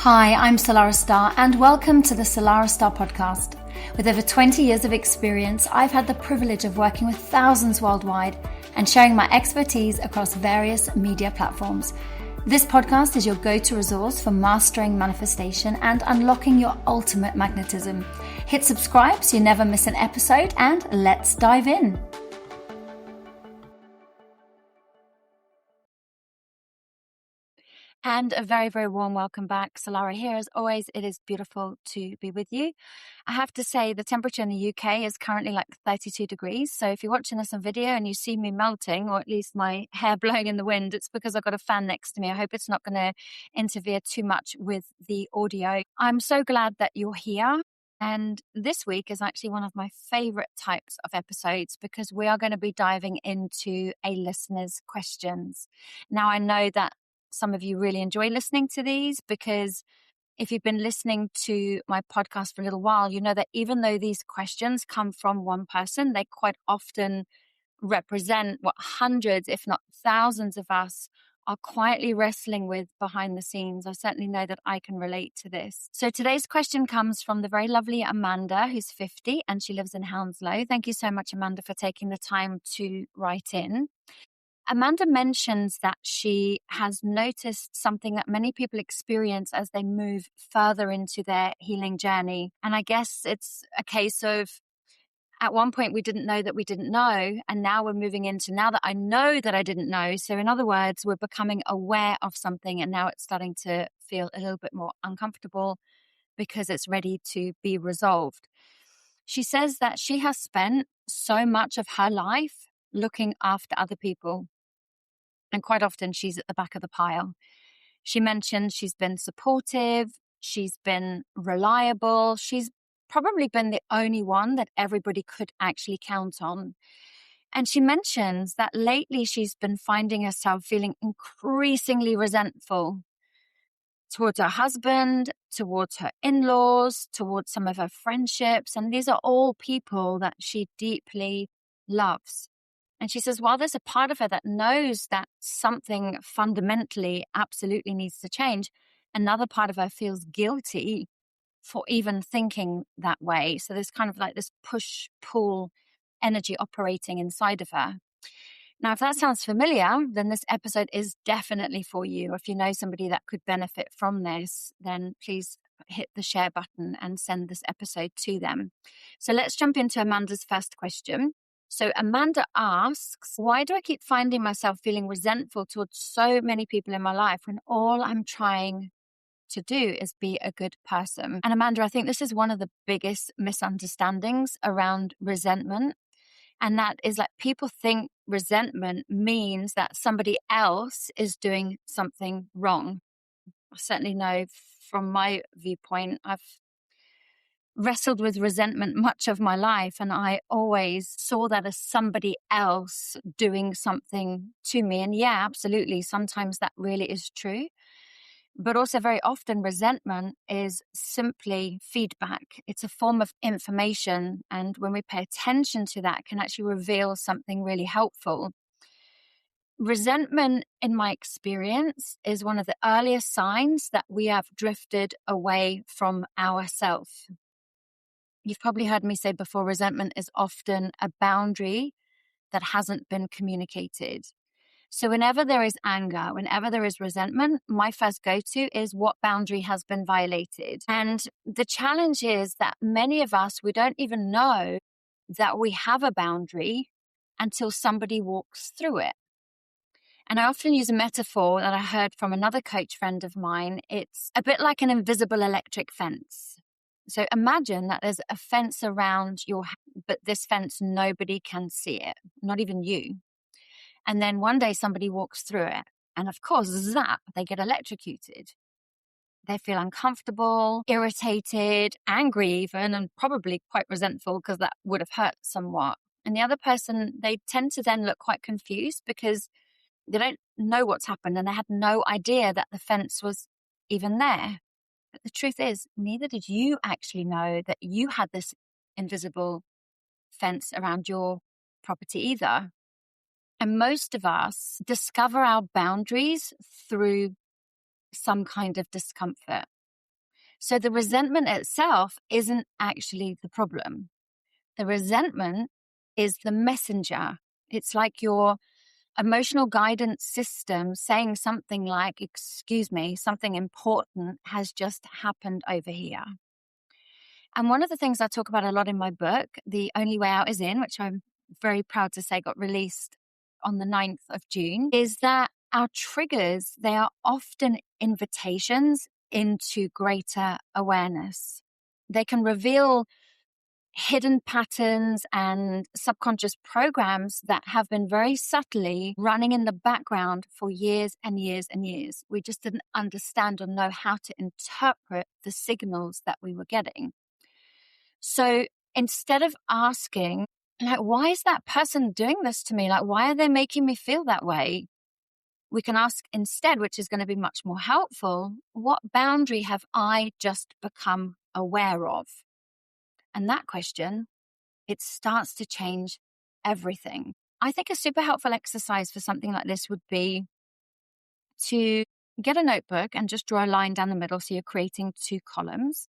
Hi, I'm Starre, and welcome to the Starre podcast. With over 20 years of experience, I've had the privilege of working with thousands worldwide and sharing my expertise across various media platforms. This podcast is your go-to resource for mastering manifestation and unlocking your ultimate magnetism. Hit subscribe so you never miss an episode, and let's dive in. And a very, very warm welcome back. Salarah here. As always, it is beautiful to be with you. I have to say the temperature in the UK is currently like 32 degrees. So if you're watching this on video and you see me melting, or at least my hair blowing in the wind, it's because I've got a fan next to me. I hope it's not going to interfere too much with the audio. I'm so glad that you're here. And this week is actually one of my favorite types of episodes because we are going to be diving into a listener's questions. Now, I know that some of you really enjoy listening to these because if you've been listening to my podcast for a little while, you know that even though these questions come from one person, they quite often represent what hundreds, if not thousands of us are quietly wrestling with behind the scenes. I certainly know that I can relate to this. So today's question comes from the very lovely Amanda, who's 50 and she lives in Hounslow. Thank you so much, Amanda, for taking the time to write in. Amanda mentions that she has noticed something that many people experience as they move further into their healing journey. And I guess it's a case of at one point we didn't know that we didn't know. And now we're moving into now that I know that I didn't know. So in other words, we're becoming aware of something and now it's starting to feel a little bit more uncomfortable because it's ready to be resolved. She says that she has spent so much of her life looking after other people. And quite often she's at the back of the pile. She mentioned she's been supportive, she's been reliable, she's probably been the only one that everybody could actually count on. And she mentions that lately she's been finding herself feeling increasingly resentful towards her husband, towards her in-laws, towards some of her friendships. And these are all people that she deeply loves. And she says, while there's a part of her that knows that something fundamentally absolutely needs to change, another part of her feels guilty for even thinking that way. So there's kind of like this push-pull energy operating inside of her. Now, if that sounds familiar, then this episode is definitely for you. If you know somebody that could benefit from this, then please hit the share button and send this episode to them. So let's jump into Amanda's first question. So Amanda asks, why do I keep finding myself feeling resentful towards so many people in my life when all I'm trying to do is be a good person? And Amanda, I think this is one of the biggest misunderstandings around resentment. And that is like people think resentment means that somebody else is doing something wrong. I certainly know from my viewpoint, I've wrestled with resentment much of my life, and I always saw that as somebody else doing something to me. And yeah, absolutely, sometimes that really is true. But also very often resentment is simply feedback. It's a form of information. And when we pay attention to that, it can actually reveal something really helpful. Resentment, in my experience, is one of the earliest signs that we have drifted away from ourselves. You've probably heard me say before, resentment is often a boundary that hasn't been communicated. So whenever there is anger, whenever there is resentment, my first go-to is what boundary has been violated. And the challenge is that many of us, we don't even know that we have a boundary until somebody walks through it. And I often use a metaphor that I heard from another coach friend of mine. It's a bit like an invisible electric fence. So imagine that there's a fence around but this fence, nobody can see it, not even you. And then one day somebody walks through it. And of course, zap, they get electrocuted. They feel uncomfortable, irritated, angry even, and probably quite resentful because that would have hurt somewhat. And the other person, they tend to then look quite confused because they don't know what's happened and they had no idea that the fence was even there. But the truth is, neither did you actually know that you had this invisible fence around your property either. And most of us discover our boundaries through some kind of discomfort. So the resentment itself isn't actually the problem. The resentment is the messenger. It's like your emotional guidance system saying something like, excuse me, something important has just happened over here. And one of the things I talk about a lot in my book, The Only Way Out Is In, which I'm very proud to say got released on the 9th of June, is that our triggers, they are often invitations into greater awareness. They can reveal hidden patterns and subconscious programs that have been very subtly running in the background for years and years and years. We just didn't understand or know how to interpret the signals that we were getting. So instead of asking, like, why is that person doing this to me? Like, why are they making me feel that way? We can ask instead, which is going to be much more helpful, what boundary have I just become aware of? And that question, it starts to change everything. I think a super helpful exercise for something like this would be to get a notebook and just draw a line down the middle. So you're creating 2 columns.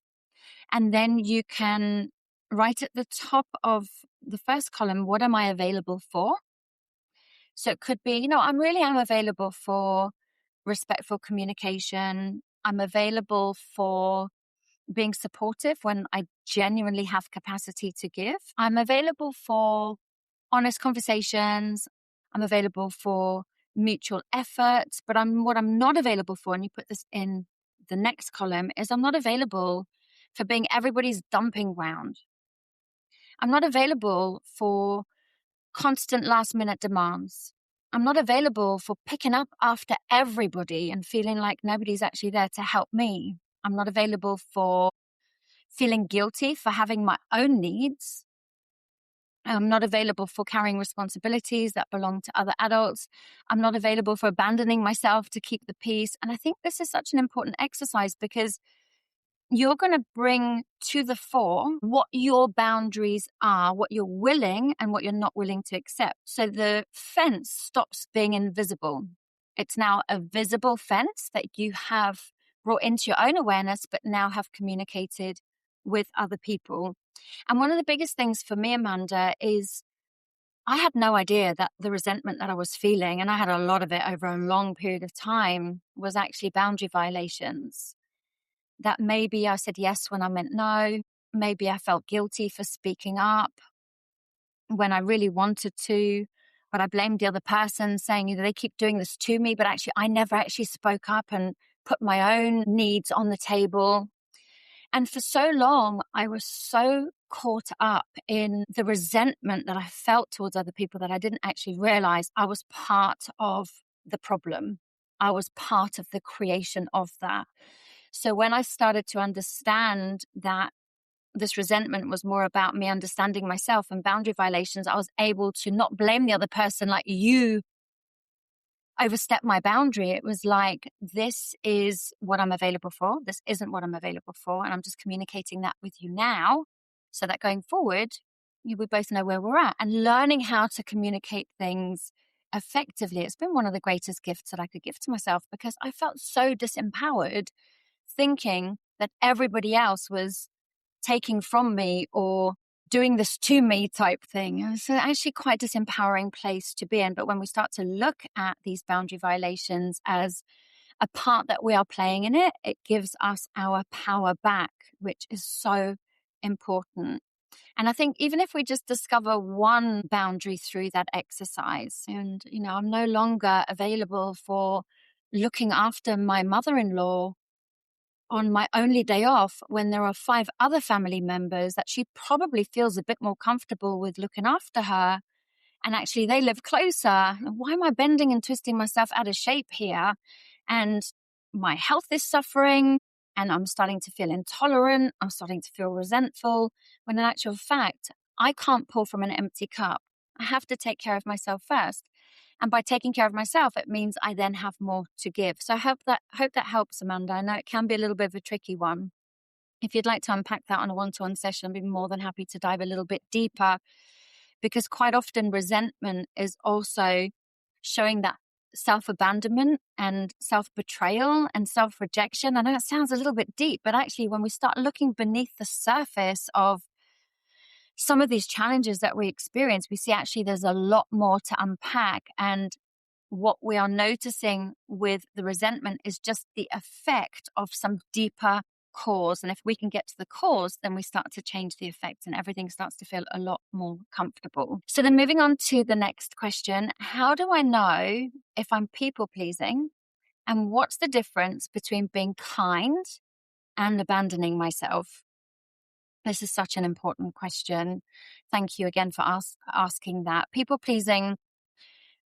And then you can write at the top of the first column, what am I available for? So it could be, I'm available for respectful communication. I'm available for being supportive when I genuinely have capacity to give. I'm available for honest conversations. I'm available for mutual efforts. But what I'm not available for, and you put this in the next column, is I'm not available for being everybody's dumping ground. I'm not available for constant last minute demands. I'm not available for picking up after everybody and feeling like nobody's actually there to help me. I'm not available for feeling guilty for having my own needs. I'm not available for carrying responsibilities that belong to other adults. I'm not available for abandoning myself to keep the peace. And I think this is such an important exercise because you're going to bring to the fore what your boundaries are, what you're willing and what you're not willing to accept. So the fence stops being invisible. It's now a visible fence that you have brought into your own awareness, but now have communicated with other people. And one of the biggest things for me, Amanda, is I had no idea that the resentment that I was feeling, and I had a lot of it over a long period of time, was actually boundary violations. That maybe I said yes when I meant no. Maybe I felt guilty for speaking up when I really wanted to, but I blamed the other person saying, they keep doing this to me, but actually I never actually spoke up and put my own needs on the table. And for so long, I was so caught up in the resentment that I felt towards other people that I didn't actually realize I was part of the problem. I was part of the creation of that. So when I started to understand that this resentment was more about me understanding myself and boundary violations, I was able to not blame the other person like, you overstep my boundary. It was like, this is what I'm available for. This isn't what I'm available for. And I'm just communicating that with you now so that going forward, we both know where we're at. And learning how to communicate things effectively, it's been one of the greatest gifts that I could give to myself because I felt so disempowered thinking that everybody else was taking from me or doing this to me type thing. It's actually quite a disempowering place to be in. But when we start to look at these boundary violations as a part that we are playing in it, it gives us our power back, which is so important. And I think even if we just discover one boundary through that exercise, and, I'm no longer available for looking after my mother-in-law on my only day off when there are 5 other family members that she probably feels a bit more comfortable with looking after her. And actually they live closer. Why am I bending and twisting myself out of shape here? And my health is suffering and I'm starting to feel intolerant. I'm starting to feel resentful when in actual fact, I can't pour from an empty cup. I have to take care of myself first. And by taking care of myself, it means I then have more to give. So I hope that helps, Amanda. I know it can be a little bit of a tricky one. If you'd like to unpack that on a one-to-one session, I'd be more than happy to dive a little bit deeper, because quite often resentment is also showing that self-abandonment and self-betrayal and self-rejection. I know it sounds a little bit deep, but actually when we start looking beneath the surface of some of these challenges that we experience, we see actually there's a lot more to unpack. And what we are noticing with the resentment is just the effect of some deeper cause. And if we can get to the cause, then we start to change the effect and everything starts to feel a lot more comfortable. So then moving on to the next question, how do I know if I'm people pleasing? And what's the difference between being kind and abandoning myself? This is such an important question. Thank you again for asking that. People pleasing,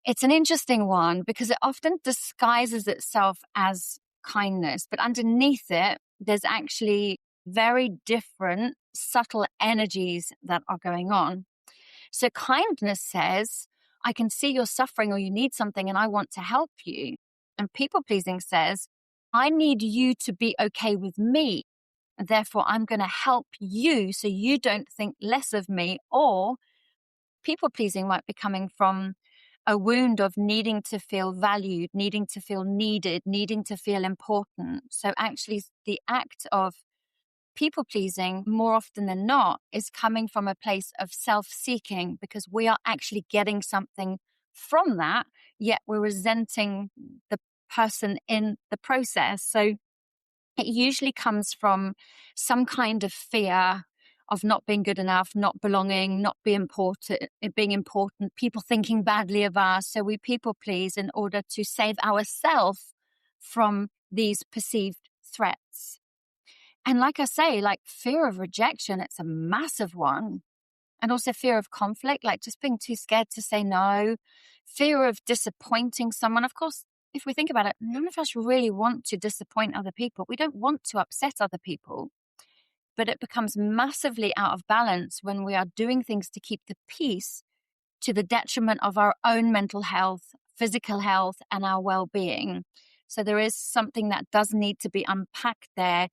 it's an interesting one because it often disguises itself as kindness, but underneath it, there's actually very different, subtle energies that are going on. So kindness says, I can see you're suffering or you need something and I want to help you. And people pleasing says, I need you to be okay with me. And therefore, I'm going to help you so you don't think less of me. Or people pleasing might be coming from a wound of needing to feel valued, needing to feel needed, needing to feel important. So actually the act of people pleasing more often than not is coming from a place of self-seeking because we are actually getting something from that, yet we're resenting the person in the process. So it usually comes from some kind of fear of not being good enough, not belonging, not being important, people thinking badly of us. So we people please in order to save ourselves from these perceived threats. And like I say, like fear of rejection, it's a massive one. And also fear of conflict, like just being too scared to say no, fear of disappointing someone. Of course, if we think about it, none of us really want to disappoint other people. We don't want to upset other people. But it becomes massively out of balance when we are doing things to keep the peace to the detriment of our own mental health, physical health, and our well-being. So there is something that does need to be unpacked there.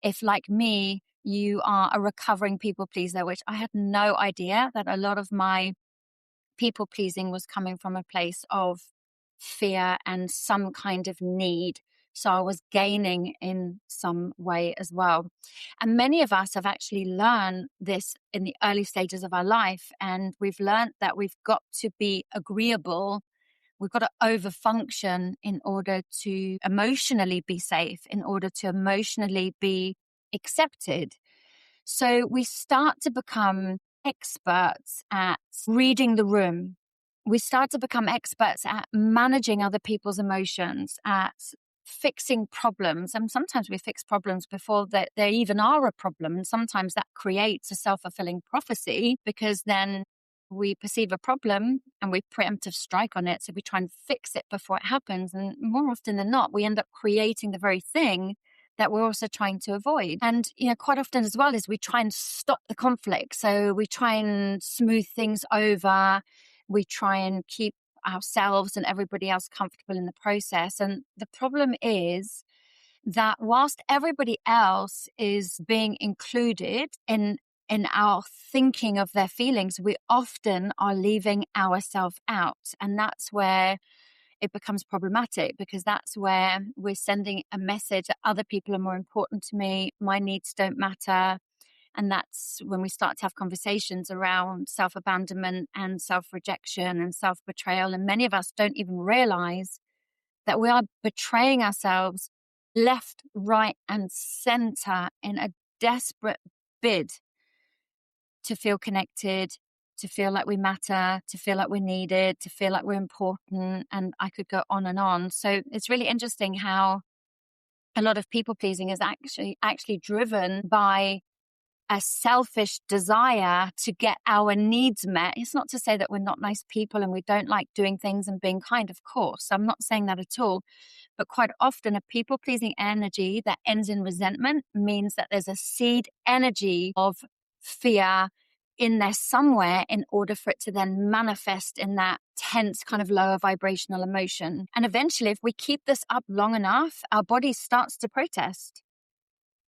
If, like me, you are a recovering people pleaser, which I had no idea that a lot of my people pleasing was coming from a place of fear and some kind of need. So I was gaining in some way as well. And many of us have actually learned this in the early stages of our life. And we've learned that we've got to be agreeable. We've got to overfunction in order to emotionally be safe, in order to emotionally be accepted. So we start to become experts at reading the room. We start to become experts at managing other people's emotions, at fixing problems. And sometimes we fix problems before there even are a problem. And sometimes that creates a self-fulfilling prophecy because then we perceive a problem and we preemptive strike on it. So we try and fix it before it happens. And more often than not, we end up creating the very thing that we're also trying to avoid. And, quite often as well is we try and stop the conflict. So we try and smooth things over. We try and keep ourselves and everybody else comfortable in the process. And the problem is that whilst everybody else is being included in our thinking of their feelings, we often are leaving ourselves out. And that's where it becomes problematic because that's where we're sending a message that other people are more important to me, my needs don't matter. And that's when we start to have conversations around self-abandonment and self-rejection and self-betrayal. And many of us don't even realize that we are betraying ourselves left, right, and center in a desperate bid to feel connected, to feel like we matter, to feel like we're needed, to feel like we're important. And I could go on and on. So it's really interesting how a lot of people pleasing is actually driven by a selfish desire to get our needs met. It's not to say that we're not nice people and we don't like doing things and being kind, of course. I'm not saying that at all. But quite often a people-pleasing energy that ends in resentment means that there's a seed energy of fear in there somewhere in order for it to then manifest in that tense kind of lower vibrational emotion. And eventually, if we keep this up long enough, our body starts to protest.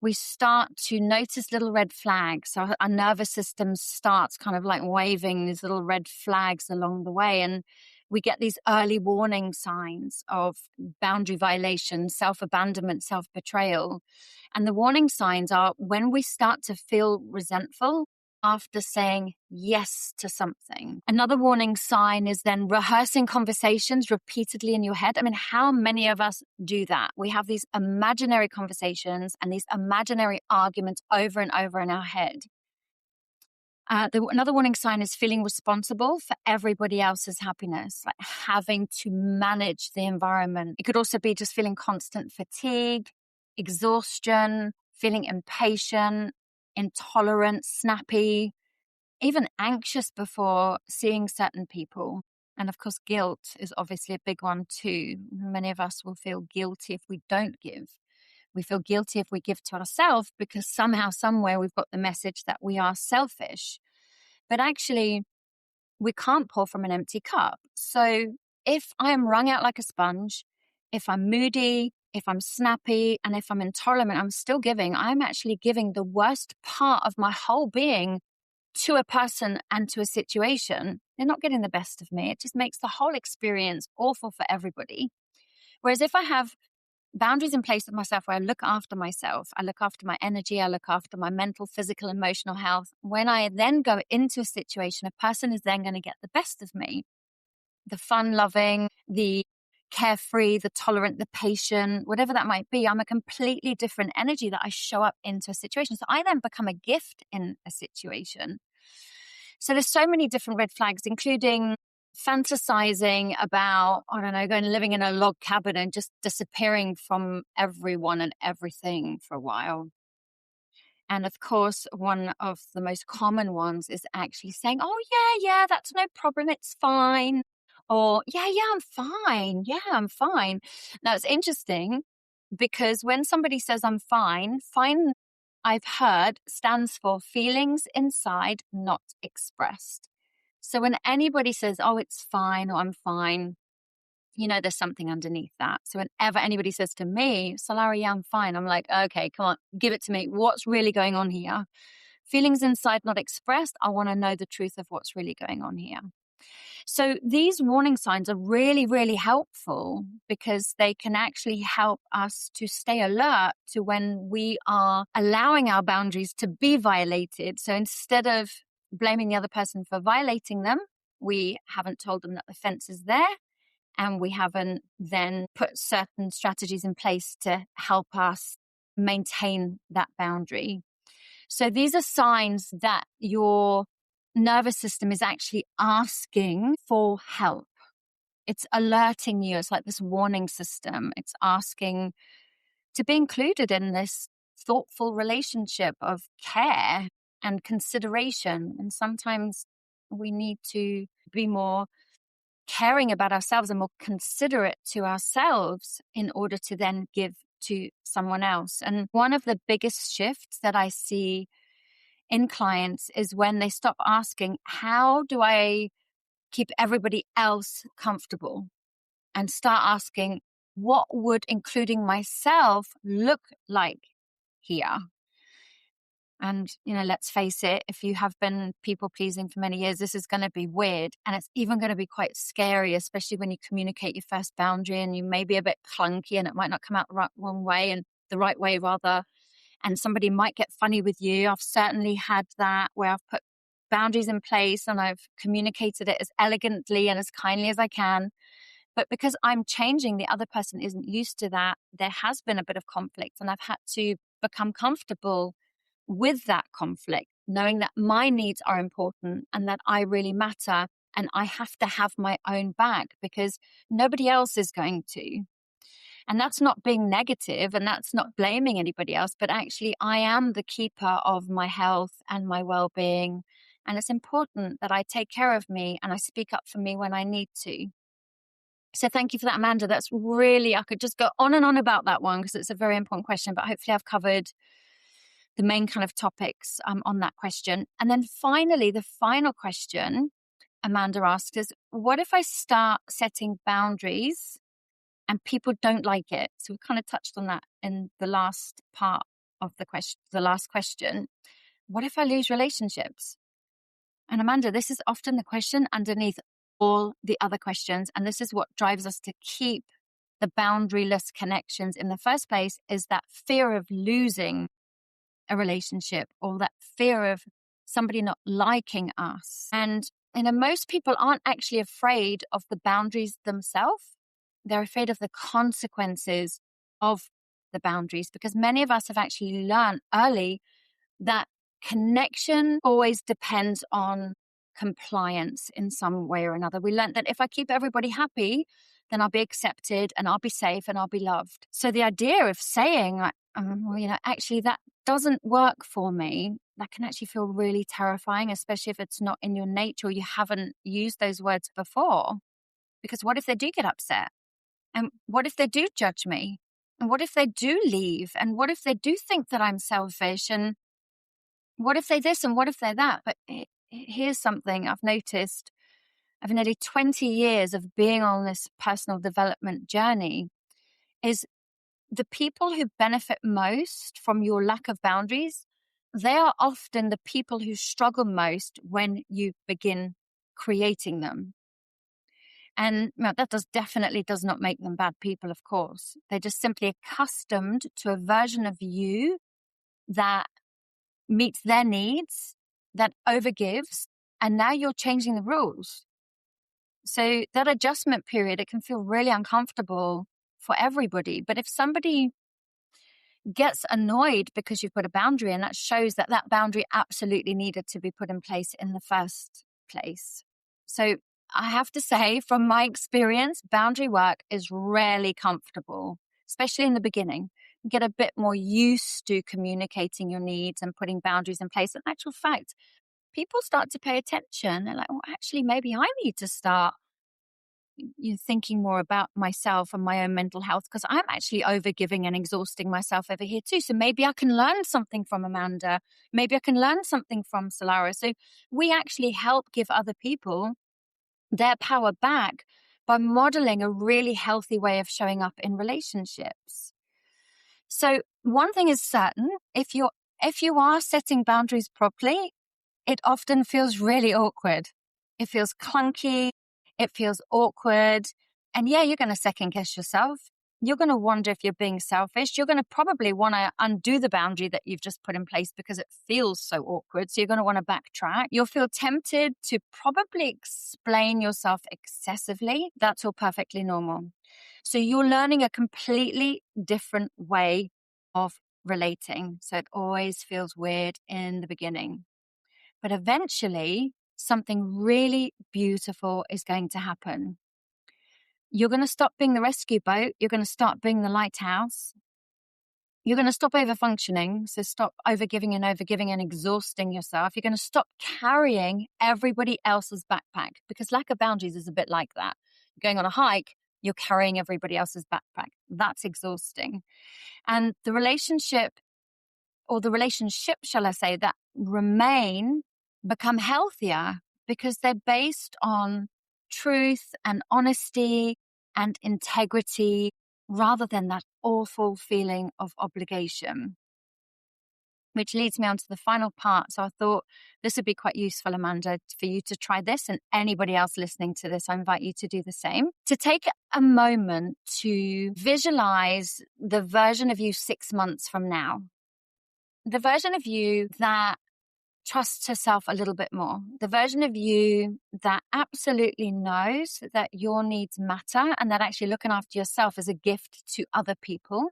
We start to notice little red flags. So our nervous system starts kind of like waving these little red flags along the way. And we get these early warning signs of boundary violation, self-abandonment, self-betrayal. And the warning signs are when we start to feel resentful after saying yes to something. Another warning sign is then rehearsing conversations repeatedly in your head. I mean, how many of us do that? We have these imaginary conversations and these imaginary arguments over and over in our head. Another warning sign is feeling responsible for everybody else's happiness, like having to manage the environment. It could also be just feeling constant fatigue, exhaustion, feeling impatient, intolerant, snappy, even anxious before seeing certain people. And of course, guilt is obviously a big one too. Many of us will feel guilty if we don't give. We feel guilty if we give to ourselves because somehow, somewhere, we've got the message that we are selfish. But actually, we can't pour from an empty cup. So if I am wrung out like a sponge, if I'm moody, if I'm snappy, and if I'm intolerant, I'm still giving. I'm actually giving the worst part of my whole being to a person and to a situation. They're not getting the best of me. It just makes the whole experience awful for everybody. Whereas if I have boundaries in place with myself where I look after myself, I look after my energy, I look after my mental, physical, emotional health. When I then go into a situation, a person is then going to get the best of me. The fun-loving, the carefree, the tolerant, the patient, whatever that might be. I'm a completely different energy that I show up into a situation. So I then become a gift in a situation. So there's so many different red flags, including fantasizing about, I don't know, going and living in a log cabin and just disappearing from everyone and everything for a while. And of course, one of the most common ones is actually saying, oh, yeah, that's no problem. It's fine. Or, yeah, I'm fine. Yeah, I'm fine. Now, it's interesting because when somebody says I'm fine, I've heard stands for feelings inside not expressed. So when anybody says, oh, it's fine or I'm fine, there's something underneath that. So whenever anybody says to me, Salarah, yeah, I'm fine, I'm like, okay, come on, give it to me. What's really going on here? Feelings inside not expressed. I want to know the truth of what's really going on here. So these warning signs are really, really helpful because they can actually help us to stay alert to when we are allowing our boundaries to be violated. So instead of blaming the other person for violating them, we haven't told them that the fence is there, and we haven't then put certain strategies in place to help us maintain that boundary. So these are signs that your nervous system is actually asking for help. It's alerting you. It's like this warning system. It's asking to be included in this thoughtful relationship of care and consideration. And sometimes we need to be more caring about ourselves and more considerate to ourselves in order to then give to someone else. And one of the biggest shifts that I see in clients is when they stop asking, how do I keep everybody else comfortable? And start asking, what would including myself look like here? And, let's face it, if you have been people pleasing for many years, this is going to be weird. And it's even going to be quite scary, especially when you communicate your first boundary and you may be a bit clunky and it might not come out the wrong way and the right way rather. And somebody might get funny with you. I've certainly had that where I've put boundaries in place and I've communicated it as elegantly and as kindly as I can. But because I'm changing, the other person isn't used to that. There has been a bit of conflict and I've had to become comfortable with that conflict, knowing that my needs are important and that I really matter and I have to have my own back because nobody else is going to. And that's not being negative and that's not blaming anybody else, but actually I am the keeper of my health and my well-being. And it's important that I take care of me and I speak up for me when I need to. So thank you for that, Amanda. That's really, I could just go on and on about that one because it's a very important question, but hopefully I've covered the main kind of topics on that question. And then finally, the final question Amanda asked is, what if I start setting boundaries and people don't like it? So we kind of touched on that in the last part of the question, the last question. What if I lose relationships? And Amanda, this is often the question underneath all the other questions. And this is what drives us to keep the boundaryless connections in the first place, is that fear of losing a relationship, or that fear of somebody not liking us. And most people aren't actually afraid of the boundaries themselves. They're afraid of the consequences of the boundaries, because many of us have actually learned early that connection always depends on compliance in some way or another. We learned that if I keep everybody happy, then I'll be accepted and I'll be safe and I'll be loved. So the idea of saying, well, actually that doesn't work for me, that can actually feel really terrifying, especially if it's not in your nature or you haven't used those words before. Because what if they do get upset? And what if they do judge me? And what if they do leave? And what if they do think that I'm selfish? And what if they this and what if they're that? But here's something I've noticed of nearly 20 years of being on this personal development journey, is the people who benefit most from your lack of boundaries, they are often the people who struggle most when you begin creating them. And that definitely does not make them bad people, of course. They're just simply accustomed to a version of you that meets their needs, that overgives, and now you're changing the rules. So that adjustment period, it can feel really uncomfortable for everybody. But if somebody gets annoyed because you've put a boundary, and that shows that that boundary absolutely needed to be put in place in the first place. So I have to say, from my experience, boundary work is rarely comfortable, especially in the beginning. You get a bit more used to communicating your needs and putting boundaries in place. In actual fact, people start to pay attention. They're like, well, actually, maybe I need to start thinking more about myself and my own mental health, because I'm actually overgiving and exhausting myself over here too. So maybe I can learn something from Amanda. Maybe I can learn something from Salarah. So we actually help give other people their power back by modeling a really healthy way of showing up in relationships. So one thing is certain, if you are setting boundaries properly, it often feels really awkward. It feels clunky. It feels awkward. And yeah, you're going to second guess yourself. You're going to wonder if you're being selfish. You're going to probably want to undo the boundary that you've just put in place because it feels so awkward. So you're going to want to backtrack. You'll feel tempted to probably explain yourself excessively. That's all perfectly normal. So you're learning a completely different way of relating. So it always feels weird in the beginning. But eventually, something really beautiful is going to happen. You're going to stop being the rescue boat. You're going to start being the lighthouse. You're going to stop overfunctioning. So stop overgiving and exhausting yourself. You're going to stop carrying everybody else's backpack, because lack of boundaries is a bit like that. You're going on a hike, you're carrying everybody else's backpack. That's exhausting. And the relationship, shall I say, that remain become healthier because they're based on truth and honesty and integrity rather than that awful feeling of obligation. Which leads me on to the final part. So I thought this would be quite useful, Amanda, for you to try this, and anybody else listening to this, I invite you to do the same. To take a moment to visualize the version of you 6 months from now. The version of you that trusts herself a little bit more. The version of you that absolutely knows that your needs matter and that actually looking after yourself is a gift to other people.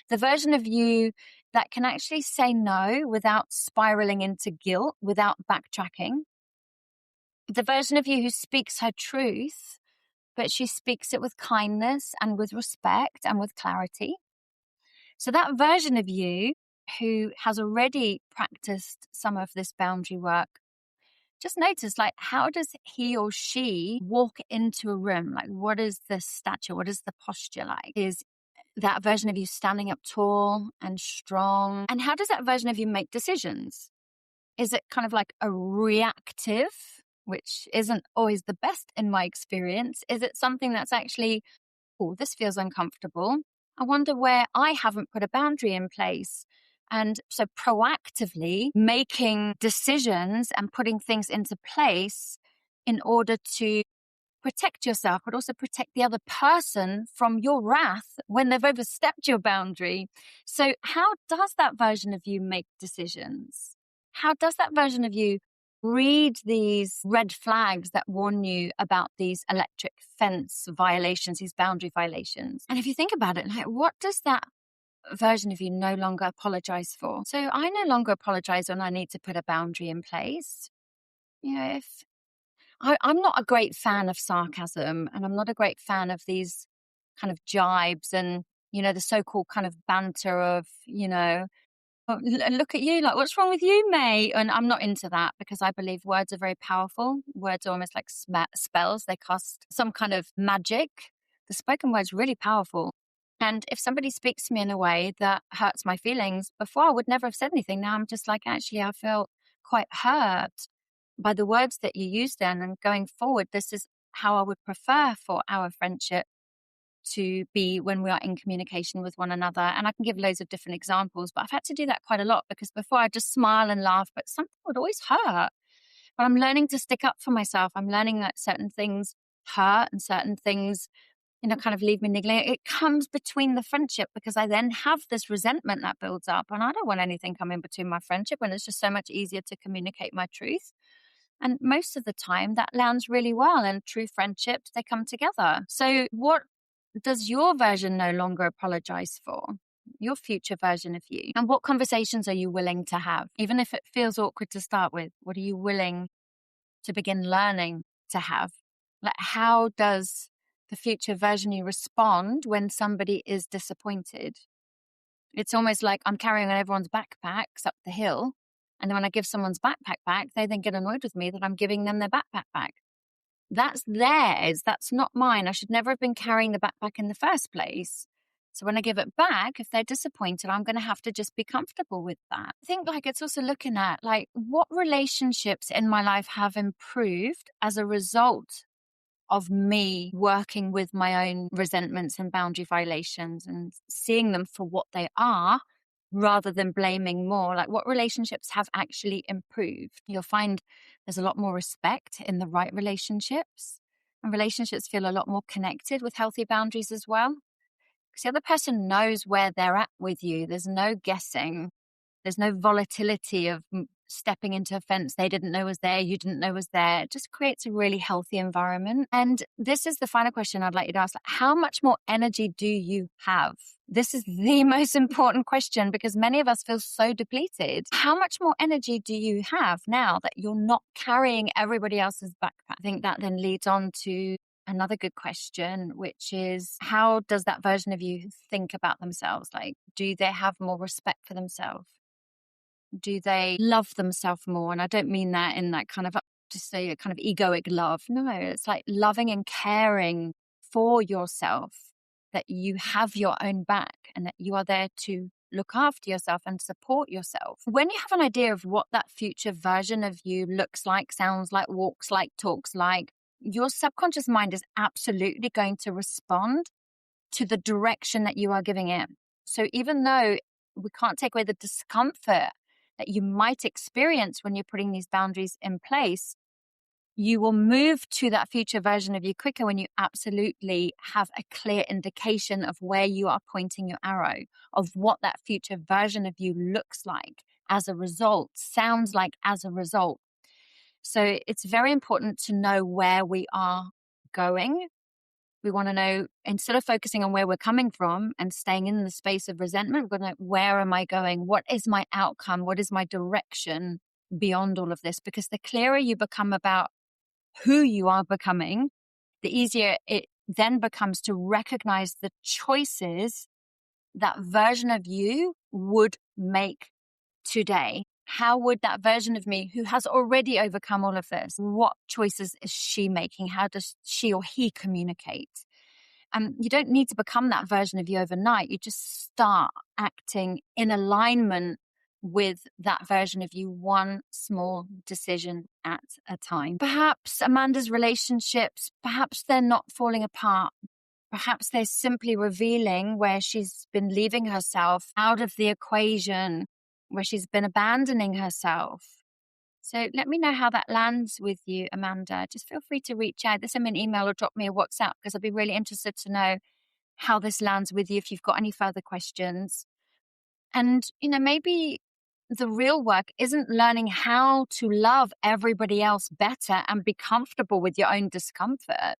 The version of you that can actually say no without spiraling into guilt, without backtracking. The version of you who speaks her truth, but she speaks it with kindness and with respect and with clarity. So that version of you who has already practiced some of this boundary work, just notice, like, how does he or she walk into a room? Like, what is the stature? What is the posture like? Is that version of you standing up tall and strong? And how does that version of you make decisions? Is it kind of like a reactive, which isn't always the best in my experience? Is it something that's actually, oh, this feels uncomfortable. I wonder where I haven't put a boundary in place. And so proactively making decisions and putting things into place in order to protect yourself, but also protect the other person from your wrath when they've overstepped your boundary. So how does that version of you make decisions? How does that version of you read these red flags that warn you about these electric fence violations, these boundary violations? And if you think about it, like, what does that version of you no longer apologize for? So I no longer apologize when I need to put a boundary in place. If I'm not a great fan of sarcasm, and I'm not a great fan of these kind of jibes and, the so-called kind of banter of, "Oh, look at you, like, what's wrong with you, mate?" And I'm not into that because I believe words are very powerful. Words are almost like spells. They cast some kind of magic. The spoken word's really powerful. And if somebody speaks to me in a way that hurts my feelings, before I would never have said anything. Now I'm just like, actually, I feel quite hurt by the words that you used then. And going forward, this is how I would prefer for our friendship to be when we are in communication with one another. And I can give loads of different examples, but I've had to do that quite a lot because before I just smile and laugh, but something would always hurt. But I'm learning to stick up for myself. I'm learning that certain things hurt and certain things, kind of leave me niggling. It comes between the friendship because I then have this resentment that builds up, and I don't want anything coming between my friendship when it's just so much easier to communicate my truth. And most of the time that lands really well, and true friendships, they come together. So what does your version no longer apologize for? Your future version of you? And what conversations are you willing to have? Even if it feels awkward to start with, what are you willing to begin learning to have? Like, how does the future version you respond when somebody is disappointed? It's almost like I'm carrying on everyone's backpacks up the hill. And then when I give someone's backpack back, they then get annoyed with me that I'm giving them their backpack back. That's theirs. That's not mine. I should never have been carrying the backpack in the first place. So when I give it back, if they're disappointed, I'm going to have to just be comfortable with that. I think it's also looking at what relationships in my life have improved as a result of me working with my own resentments and boundary violations and seeing them for what they are rather than blaming more. Like, what relationships have actually improved? You'll find there's a lot more respect in the right relationships, and relationships feel a lot more connected with healthy boundaries as well. Because the other person knows where they're at with you. There's no guessing. There's no volatility of stepping into a fence they didn't know was there, you didn't know was there. It just creates a really healthy environment. And this is the final question I'd like you to ask. How much more energy do you have? This is the most important question because many of us feel so depleted. How much more energy do you have now that you're not carrying everybody else's backpack? I think that then leads on to another good question, which is, how does that version of you think about themselves? Like, do they have more respect for themselves? Do they love themselves more? And I don't mean that in that kind of, just say a kind of egoic love. No, it's like loving and caring for yourself, that you have your own back and that you are there to look after yourself and support yourself. When you have an idea of what that future version of you looks like, sounds like, walks like, talks like, your subconscious mind is absolutely going to respond to the direction that you are giving it. So even though we can't take away the discomfort that you might experience when you're putting these boundaries in place, you will move to that future version of you quicker when you absolutely have a clear indication of where you are pointing your arrow, of what that future version of you looks like as a result, sounds like as a result. So it's very important to know where we are going. We want to know, instead of focusing on where we're coming from and staying in the space of resentment, we're going to know, where am I going? What is my outcome? What is my direction beyond all of this? Because the clearer you become about who you are becoming, the easier it then becomes to recognize the choices that version of you would make today. How would that version of me who has already overcome all of this, what choices is she making? How does she or he communicate? You don't need to become that version of you overnight. You just start acting in alignment with that version of you, one small decision at a time. Perhaps Amanda's relationships, perhaps they're not falling apart. Perhaps they're simply revealing where she's been leaving herself out of the equation, where she's been abandoning herself. So let me know how that lands with you, Amanda. Just feel free to reach out. Send me an email or drop me a WhatsApp, because I'd be really interested to know how this lands with you if you've got any further questions. And, maybe the real work isn't learning how to love everybody else better and be comfortable with your own discomfort.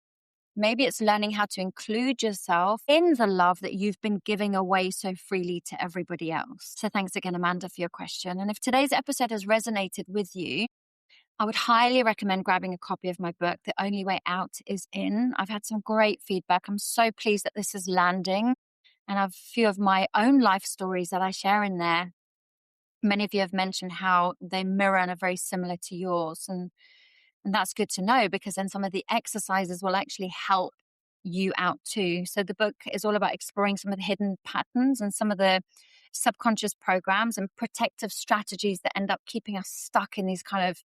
Maybe it's learning how to include yourself in the love that you've been giving away so freely to everybody else. So thanks again, Amanda, for your question. And if today's episode has resonated with you, I would highly recommend grabbing a copy of my book, The Only Way Out Is In. I've had some great feedback. I'm so pleased that this is landing. And I have a few of my own life stories that I share in there. Many of you have mentioned how they mirror and are very similar to yours. And that's good to know, because then some of the exercises will actually help you out too. So the book is all about exploring some of the hidden patterns and some of the subconscious programs and protective strategies that end up keeping us stuck in these kind of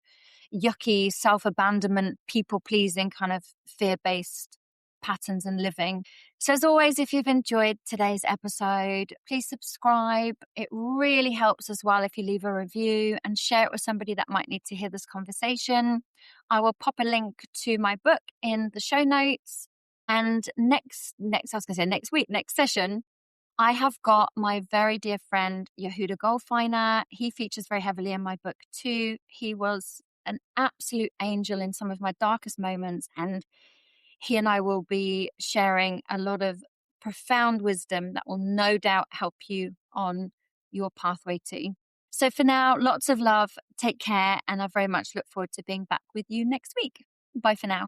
yucky self-abandonment, people-pleasing kind of fear-based patterns and living. So as always, if you've enjoyed today's episode, please subscribe. It really helps as well if you leave a review and share it with somebody that might need to hear this conversation. I will pop a link to my book in the show notes. And next session, I have got my very dear friend, Yehuda Goldfeiner. He features very heavily in my book too. He was an absolute angel in some of my darkest moments, and he and I will be sharing a lot of profound wisdom that will no doubt help you on your pathway too. So for now, lots of love, take care, and I very much look forward to being back with you next week. Bye for now.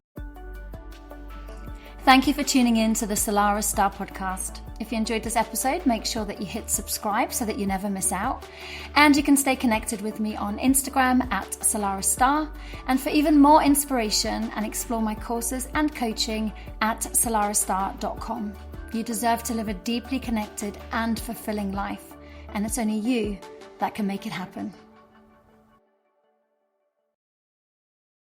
Thank you for tuning in to the Salarah Starre podcast. If you enjoyed this episode, make sure that you hit subscribe so that you never miss out. And you can stay connected with me on Instagram at Salarah Starre. And for even more inspiration and explore my courses and coaching at salarahstarre.com. You deserve to live a deeply connected and fulfilling life. And it's only you that can make it happen.